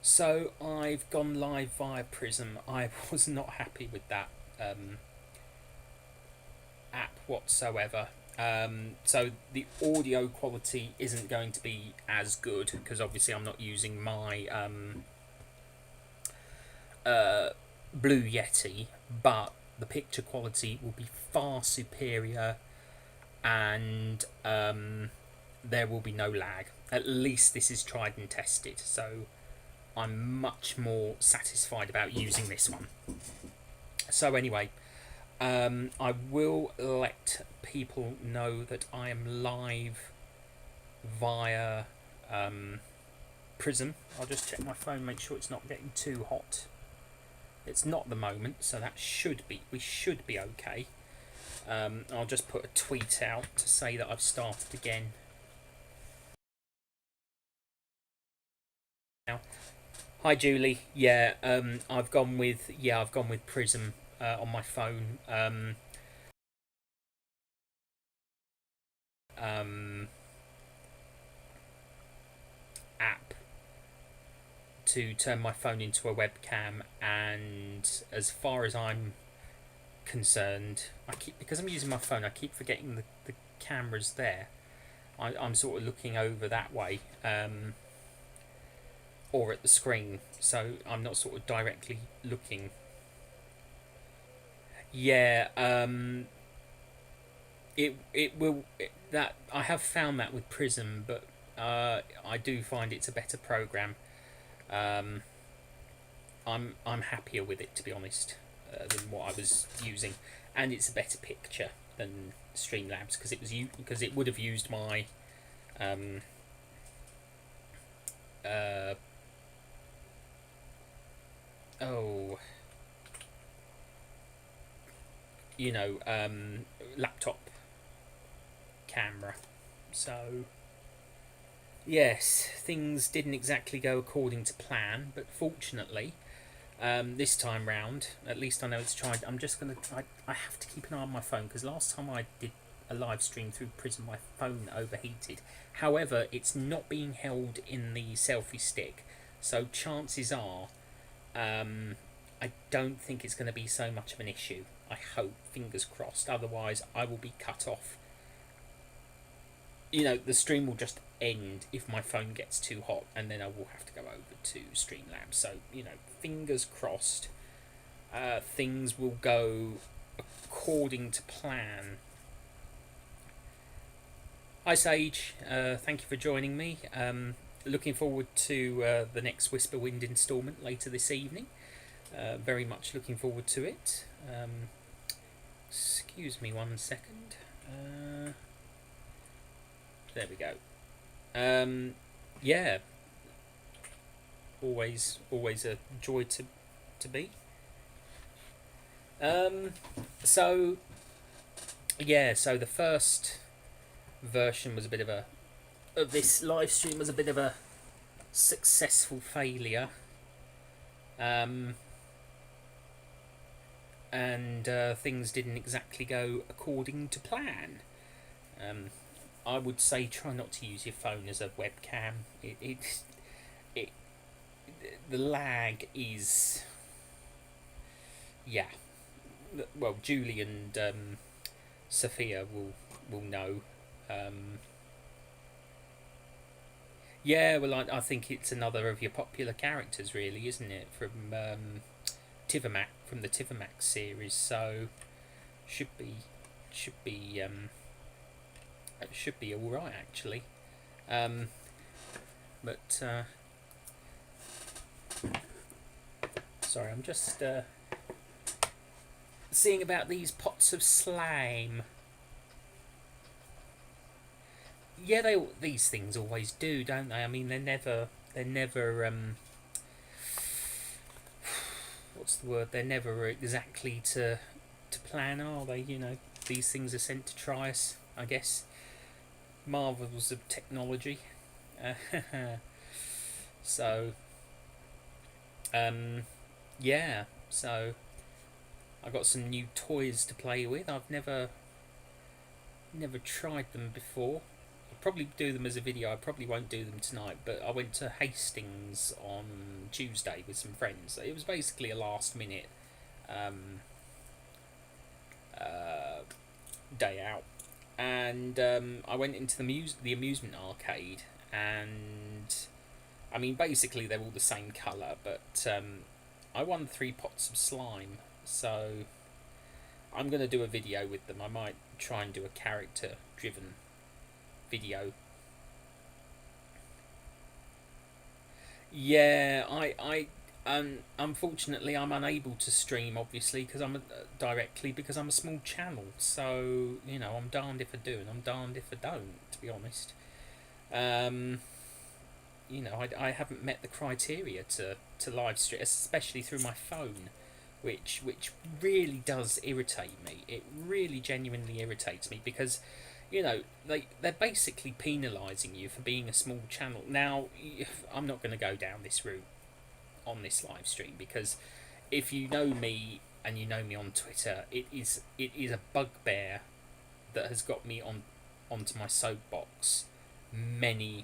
So I've gone live via Prism. I was not happy with that app whatsoever. So the audio quality isn't going to be as good because obviously I'm not using my Blue Yeti, but the picture quality will be far superior, and there will be no lag. At least this is tried and tested, so I'm much more satisfied about using this one. So anyway, I will let people know that I am live via Prism. I'll just check my phone, make sure it's not getting too hot. It's not at the moment, so we should be okay. I'll just put a tweet out to say that I've started again. Now, hi Julie. Yeah, I've gone with Prism on my phone. Um, App to turn my phone into a webcam, and as far as I'm concerned, because I'm using my phone, I keep forgetting the camera's there. I'm sort of looking over that way, or at the screen, so I'm not sort of directly looking. Yeah, that I have found that with Prism, but I do find it's a better program. Um, I'm happier with it, to be honest, than what I was using, and it's a better picture than Streamlabs because it would have used my um, uh, oh laptop camera. So yes, things didn't exactly go according to plan, but fortunately, this time round, at least I know it's tried. I'm just gonna. I have to keep an eye on my phone because last time I did a live stream through Prism, my phone overheated. However, it's not being held in the selfie stick, so chances are, I don't think it's going to be so much of an issue. I hope, fingers crossed. Otherwise, I will be cut off. The stream will just end if my phone gets too hot, and then I will have to go over to Streamlabs. So, fingers crossed, things will go according to plan. Hi, Sage. Thank you for joining me. Looking forward to the next Whisperwind instalment later this evening. Very much looking forward to it. Excuse me 1 second. There we go. Yeah, always a joy to be. So the first version was a bit of this live stream was a bit of a successful failure. And things didn't exactly go according to plan. I would say try not to use your phone as a webcam. The lag is, yeah. Well, Julie and Sophia will know. Yeah, well, I think it's another of your popular characters, really, isn't it? From Tivamak, from the Tivamak series. So should be all right, actually. But sorry, I'm just seeing about these pots of slime. Yeah, these things always do, don't they? I mean, they're never what's the word? They're never exactly to plan, are they? These things are sent to try us, I guess. Marvels of technology. So, yeah. So, I got some new toys to play with. I've never tried them before. probably do them as a video. I probably won't do them tonight, but I went to Hastings on Tuesday with some friends. It was basically a last minute um, day out, and I went into the amusement arcade, and I mean basically they're all the same colour, but I won 3 pots of slime, so I'm going to do a video with them. I might try and do a character driven video. Yeah, unfortunately I'm unable to stream, obviously, because directly because I'm a small channel. So you know, I'm darned if I do and I'm darned if I don't, to be honest. You know, I haven't met the criteria to live stream, especially through my phone, which really does irritate me. It really genuinely irritates me because, you know, they're basically penalising you for being a small channel. Now, I'm not going to go down this route on this live stream because if you know me and you know me on Twitter, it is a bugbear that has got me onto my soapbox many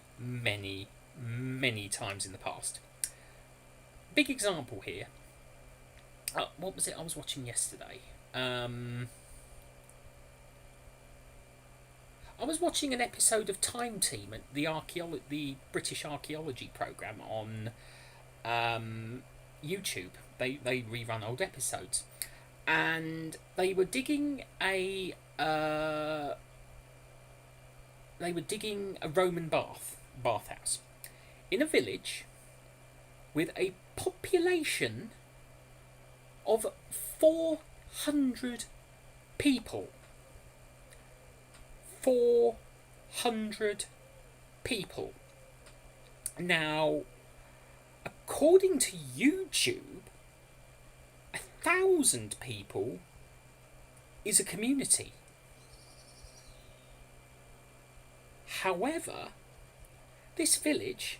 times in the past. Big example here. What was it I was watching yesterday? I was watching an episode of Time Team, the British archaeology programme on YouTube. They rerun old episodes, and they were digging a Roman bathhouse in a village with a population of 400 people. 400 people. Now, according to YouTube, 1,000 people is a community. However, this village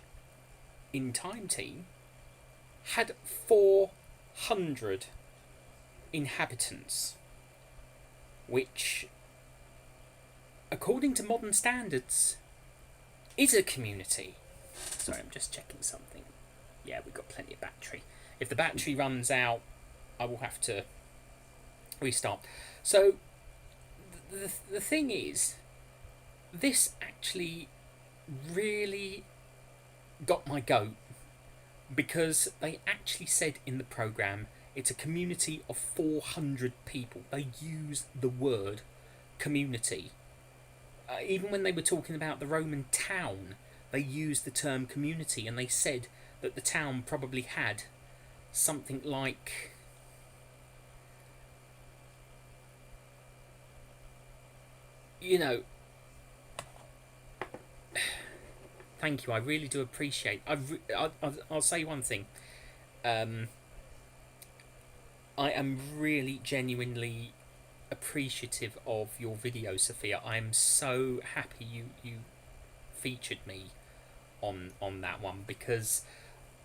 in Time Team had 400 inhabitants, which, according to modern standards, is a community. Sorry, I'm just checking something. Yeah, we've got plenty of battery. If the battery runs out, I will have to restart. So, the thing is, this actually really got my goat, because they actually said in the programme it's a community of 400 people. They use the word community. Even when they were talking about the Roman town, they used the term community, and they said that the town probably had something like, you know, thank you, I really do appreciate. I'll say one thing. I am really genuinely appreciative of your video, Sophia. I am so happy you featured me on that one, because,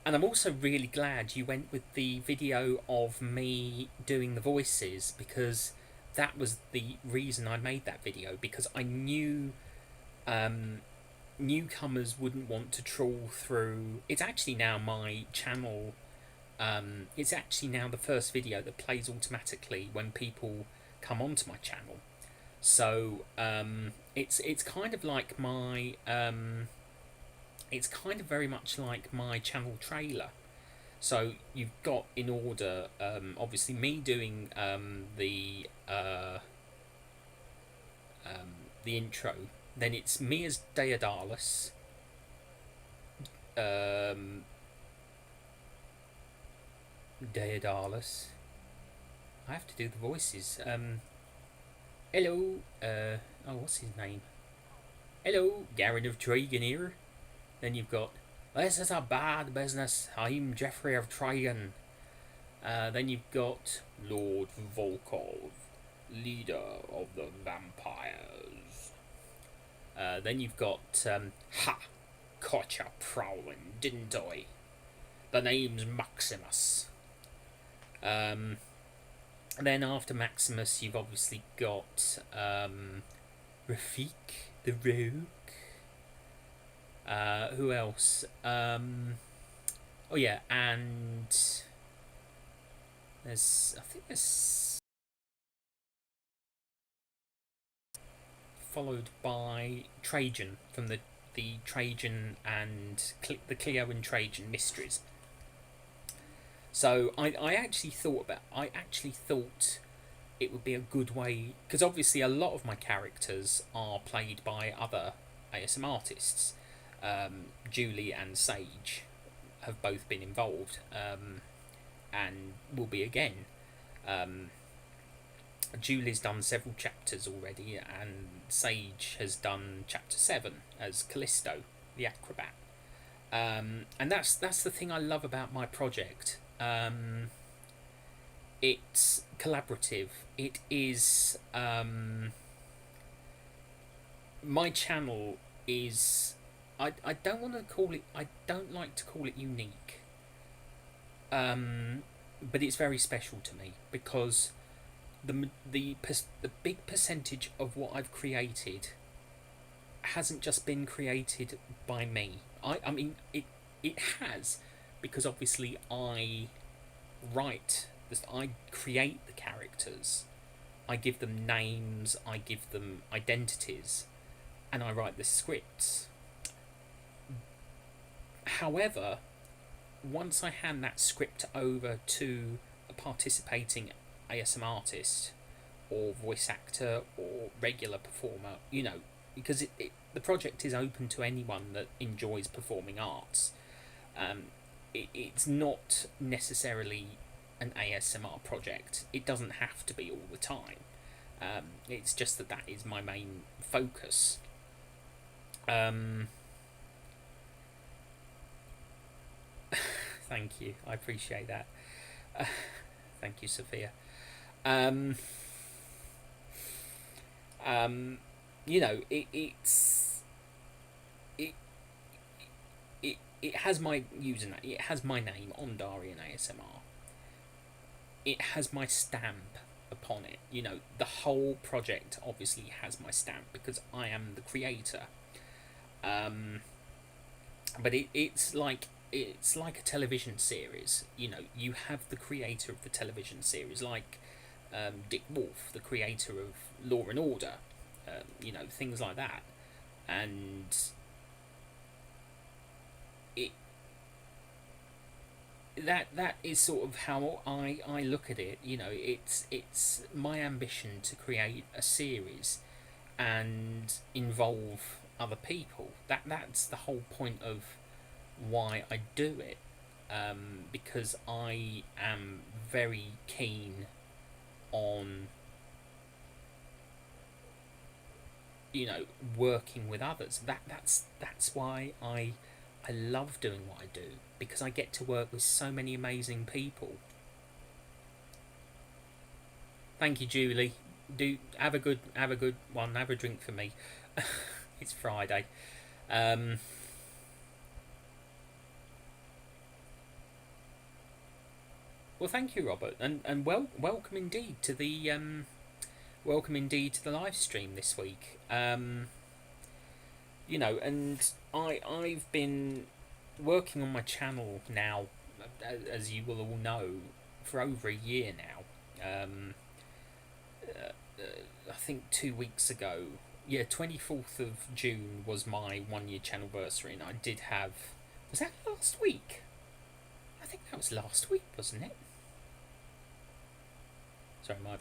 and I'm also really glad you went with the video of me doing the voices, because that was the reason I made that video, because I knew newcomers wouldn't want to trawl through. It's actually now my channel. It's actually now the first video that plays automatically when people come onto my channel. So it's kind of like my it's kind of very much like my channel trailer. So you've got, in order, obviously me doing the intro. Then it's me as Daedalus. Daedalus. I have to do the voices. Hello. Oh, what's his name? Hello, Garen of Trigon here. Then you've got, this is a bad business. I'm Geoffrey of Trigon. Then you've got Lord Volkov, leader of the vampires. Then you've got, caught you prowling, didn't I? The name's Maximus. Then after Maximus, you've obviously got Rafik, the rogue. Who else? Oh yeah, and I think there's followed by Trajan from the Trajan and the Cleo and Trajan mysteries. So I actually thought it would be a good way, because obviously a lot of my characters are played by other ASM artists. Julie and Sage have both been involved, and will be again. Um, Julie's done several chapters already, and Sage has done chapter 7 as Callisto, the acrobat. And that's the thing I love about my project. It's collaborative. It is. My channel is. I don't want to call it. I don't like to call it unique. But it's very special to me because the big percentage of what I've created hasn't just been created by me. I mean it has, because obviously I create the characters, I give them names, I give them identities, and I write the scripts. However, once I hand that script over to a participating ASM artist or voice actor or regular performer, because the project is open to anyone that enjoys performing arts. It's not necessarily an ASMR project. It doesn't have to be all the time. It's just that is my main focus. Thank you. I appreciate that. Thank you, Sophia. It's it has my username. It has my name on Darian ASMR. It has my stamp upon it. The whole project obviously has my stamp because I am the creator. But it's like a television series. You have the creator of the television series, like Dick Wolf, the creator of Law and Order, things like that, and that is sort of how I look at it. It's my ambition to create a series and involve other people. That's the whole point of why I do it, because I am very keen on working with others. That's why I love doing what I do, because I get to work with so many amazing people. Thank you, Julie. Do have a good one. Have a drink for me. It's Friday. Well, thank you, Robert, and welcome indeed to the live stream this week. And I've been working on my channel now, as you will all know, for over a year now. I think 2 weeks ago, 24th of June was my 1 year channel anniversary, and I did have. Was that last week? I think that was last week, wasn't it? Sorry, my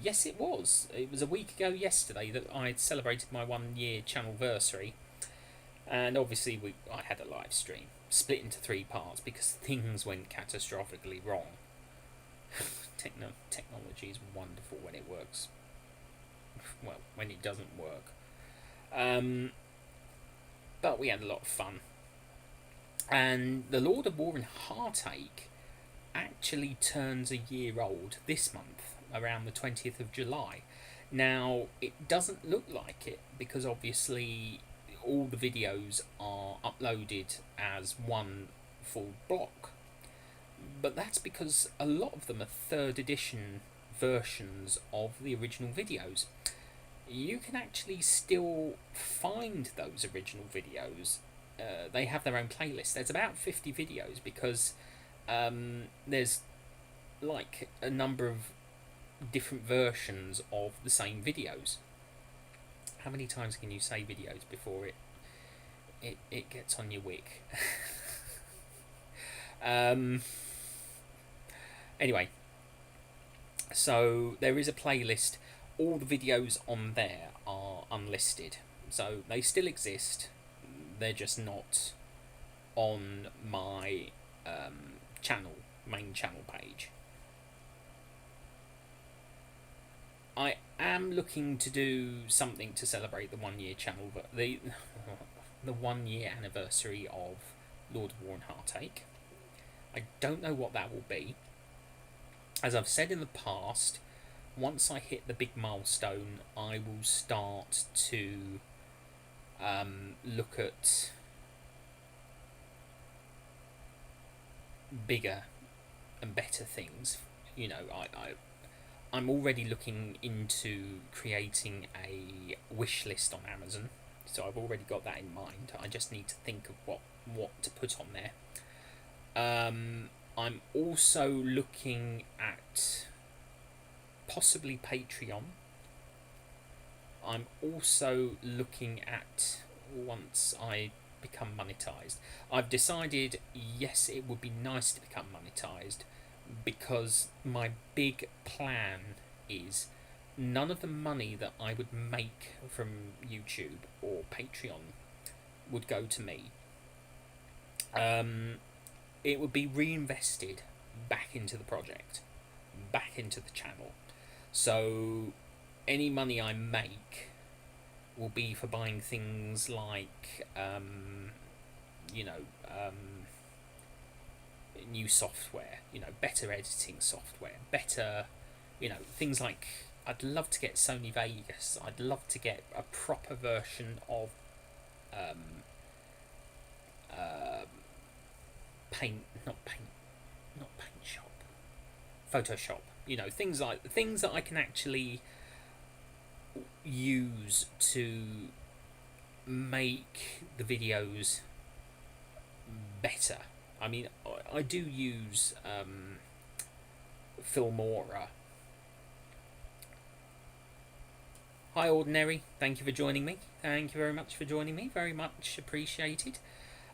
yes, it was. It was a week ago yesterday that I had celebrated my 1 year channel anniversary, and obviously I had a live stream split into 3 parts because things went catastrophically wrong. Technology is wonderful when it works. Well, when it doesn't work. But we had a lot of fun. And The Lord of War and Heartache actually turns a year old this month, around the 20th of July. Now, it doesn't look like it because obviously all the videos are uploaded as one full block. But that's because a lot of them are 3rd edition versions of the original videos. you can actually still find those original videos. They have their own playlist. There's about 50 videos because there's like a number of different versions of the same videos. How many times can you say videos before it gets on your wick? Anyway, so there is a playlist. All the videos on there are unlisted, so they still exist. They're just not on my channel, main channel page. I am looking to do something to celebrate the 1 year channel, but the 1 year anniversary of Lord of War and Heartache. I don't know what that will be. As I've said in the past, once I hit the big milestone, I will start to look at bigger and better things. You know, I'm already looking into creating a wish list on Amazon, so I've already got that in mind. I just need to think of what to put on there. I'm also looking at possibly Patreon. I'm also looking at, once I become monetized, I've decided, yes, it would be nice to become monetized, because my big plan is none of the money that I would make from YouTube or Patreon would go to me. It would be reinvested back into the project, back into the channel. So any money I make will be for buying things like new software, better editing software, better, things like, I'd love to get Sony Vegas. I'd love to get a proper version of Photoshop. Things that I can actually use to make the videos better. I mean, I do use Filmora. Hi, Ordinary. Thank you for joining me. Thank you very much for joining me. Very much appreciated.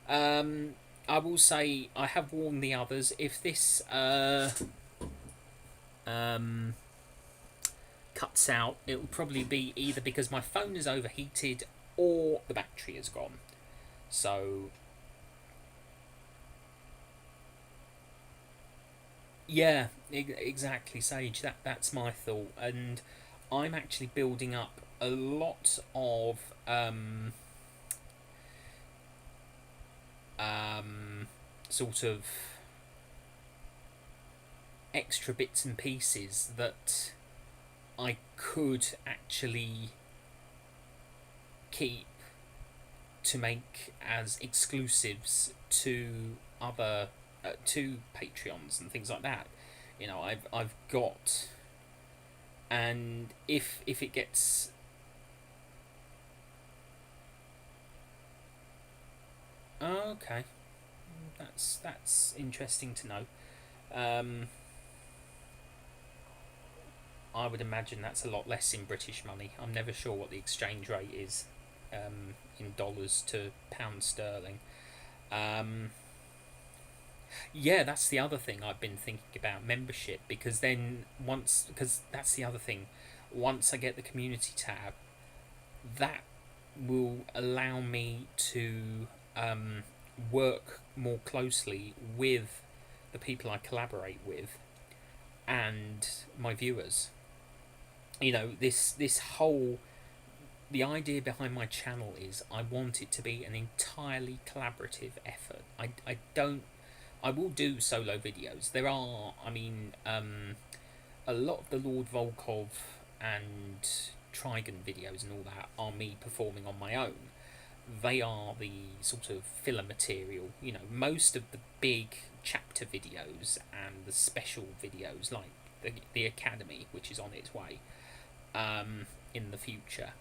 I will say, I have warned the others, if this cuts out, it will probably be either because my phone is overheated or the battery is gone. So yeah, exactly, Sage. That's my thought, and I'm actually building up a lot of sort of extra bits and pieces that I could actually keep to make as exclusives to other to Patreons and things like that. I've got, and if it gets okay, that's interesting to know. I would imagine that's a lot less in British money. I'm never sure what the exchange rate is in dollars to pound sterling. Yeah, that's the other thing I've been thinking about, membership, because that's the other thing. Once I get the community tab, that will allow me to work more closely with the people I collaborate with and my viewers. This whole, the idea behind my channel is I want it to be an entirely collaborative effort. I will do solo videos. There are, a lot of the Lord Volkov and Trigon videos and all that are me performing on my own. They are the sort of filler material. Most of the big chapter videos and the special videos, like the Academy, which is on its way, in the future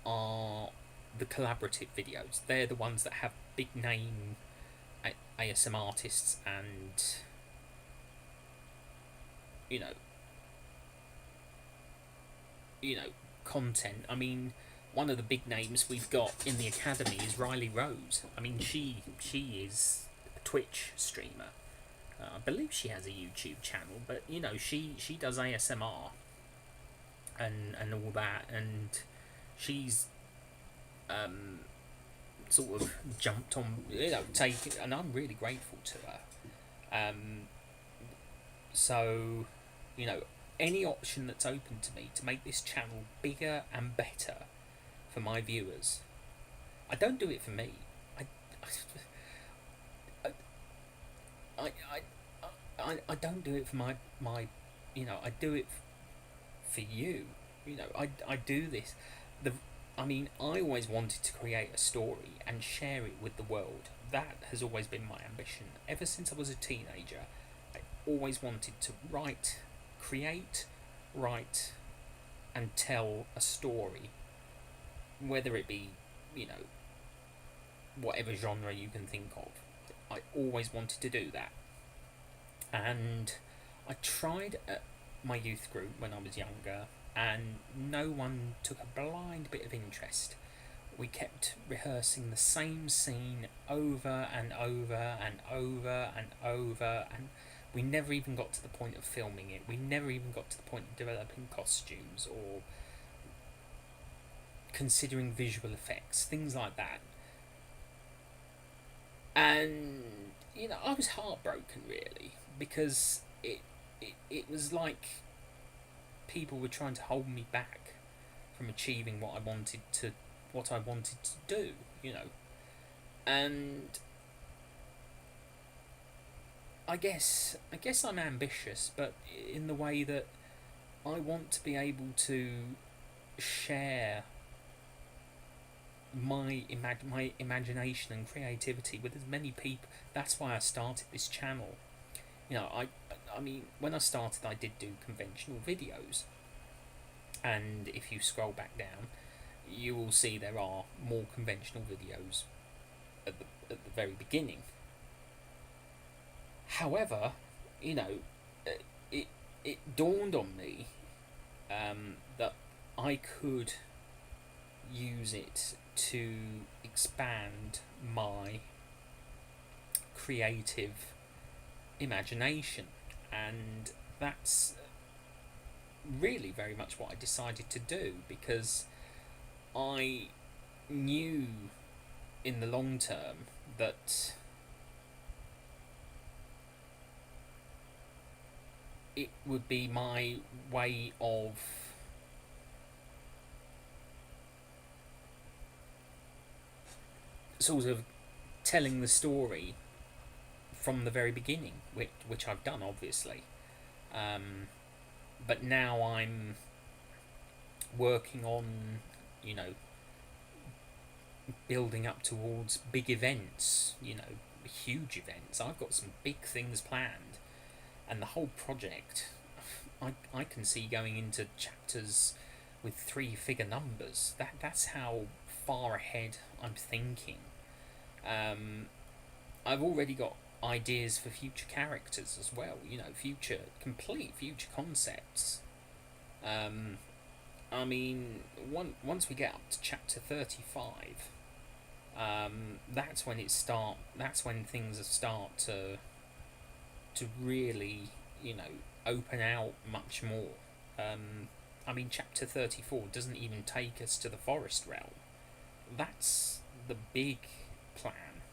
are the collaborative videos. They're the ones that have big name ASM artists and, you know, content. I mean, one of the big names we've got in the academy is Riley Rose. I mean, she is a Twitch streamer. I believe she has a YouTube channel, but you know, she does ASMR and all that, and she's sort of jumped on, you know, taking, and I'm really grateful to her. So, you know, any option that's open to me to make this channel bigger and better for my viewers. I don't do it for me. I don't do it for my you know, I do it for you. You know, I do this. I mean, I always wanted to create a story and share it with the world. That has always been my ambition. Ever since I was a teenager, I always wanted to create, write, and tell a story. Whether it be, you know, whatever genre you can think of. I always wanted to do that. And I tried at my youth group when I was younger, and no one took a blind bit of interest. We kept rehearsing the same scene over and over and over and over, and we never even got to the point of filming it. We never even got to the point of developing costumes or considering visual effects, things like that. And, you know, I was heartbroken, really, because it was like people were trying to hold me back from achieving what I wanted to do, you know. And I guess I'm ambitious, but in the way that I want to be able to share my imagination and creativity with as many people. That's why I started this channel. You know, I mean, when I started, I did do conventional videos, and if you scroll back down, you will see there are more conventional videos at the very beginning. However, you know, it dawned on me that I could use it to expand my creative imagination, and that's really very much what I decided to do, because I knew in the long term that it would be my way of sort of telling the story from the very beginning, which I've done, obviously. But now I'm working on, you know, building up towards big events, you know, huge events. I've got some big things planned, and the whole project, I can see going into chapters with 3-figure numbers. That's how far ahead I'm thinking. I've already got ideas for future characters as well, you know, complete future concepts. I mean, once we get up to chapter 35, that's when things start to really, you know, open out much more. I mean, chapter 34 doesn't even take us to the forest realm. That's the big plan.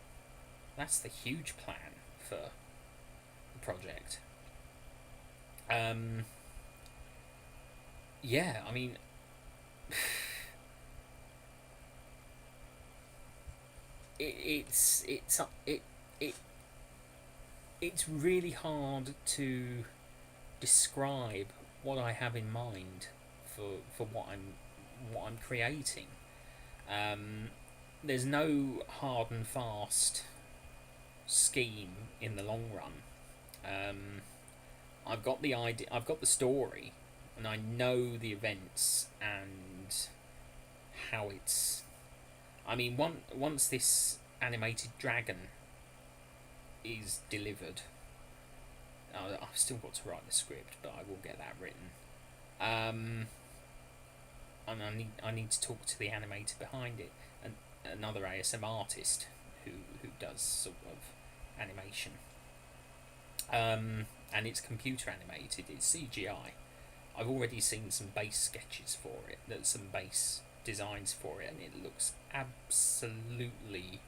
That's the huge plan for the project. Yeah, I mean, it's really hard to describe what I have in mind for what I'm creating. There's no hard and fast scheme in the long run. I've got the idea, I've got the story, and I know the events and how it's. I mean, once this animated dragon is delivered, I've still got to write the script, but I will get that written. And I need to talk to the animator behind it, and another ASM artist who does sort of animation. And it's computer animated. It's CGI. I've already seen some base sketches for it. There's some base designs for it, and it looks absolutely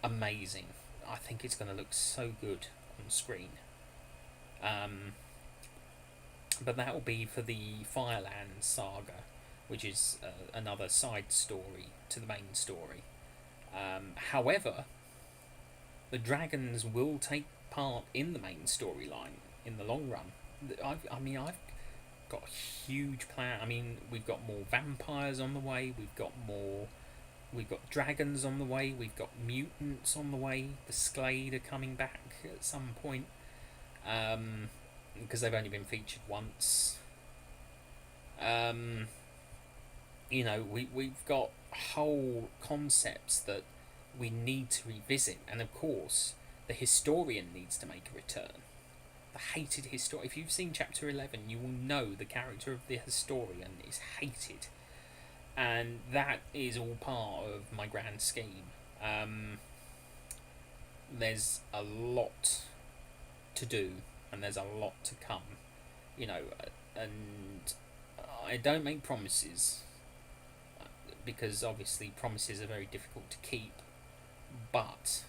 amazing. I think it's going to look so good on screen. But that will be for the Fireland saga, which is another side story to the main story. However, the dragons will take part in the main storyline in the long run. I've got a huge plan. I mean, we've got more vampires on the way. We've got dragons on the way. We've got mutants on the way. The Sklade are coming back at some point, because they've only been featured once. We've got whole concepts that we need to revisit, and of course, the historian needs to make a return. The hated historian. If you've seen chapter 11, you will know the character of the historian is hated, and that is all part of my grand scheme. There's a lot to do, and there's a lot to come, and I don't make promises, because obviously promises are very difficult to keep, but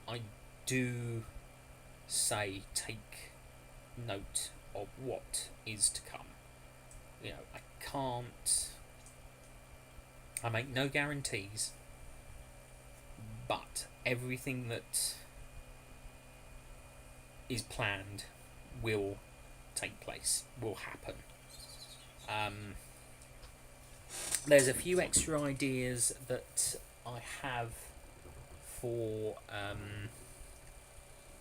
I do say take note of what is to come. I make no guarantees, but everything that is planned will take place, will happen. There's a few extra ideas that I have for.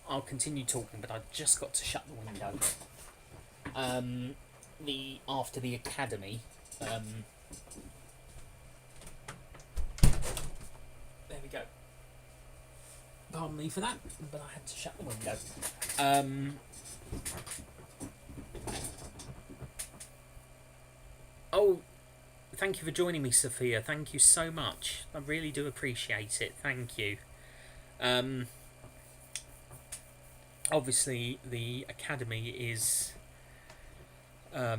I'll continue talking, but I've just got to shut the window. After the academy. There we go. Pardon me for that, but I had to shut the window. Oh, thank you for joining me, Sophia. Thank you so much. I really do appreciate it. Thank you. Obviously, the academy is a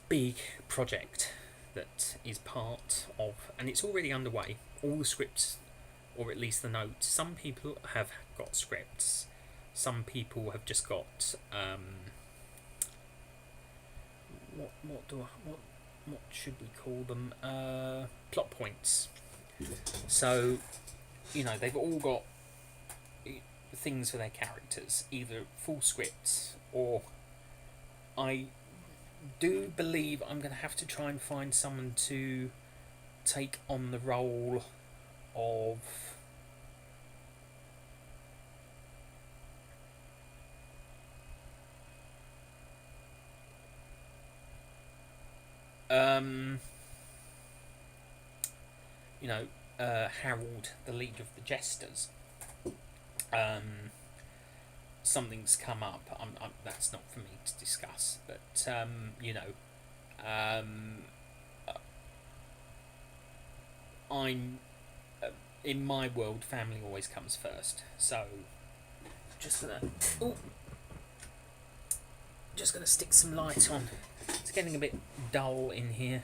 big project that is part of, and it's already underway. All the scripts, or at least the notes. Some people have got scripts. Some people have just got what should we call them? Plot points. So, they've all got things for their characters, either full scripts, or I do believe I'm going to have to try and find someone to take on the role of Harold, the leader of the Jesters. Something's come up. That's not for me to discuss, but I'm in my world, family always comes first. So just gonna stick some light on. It's getting a bit dull in here.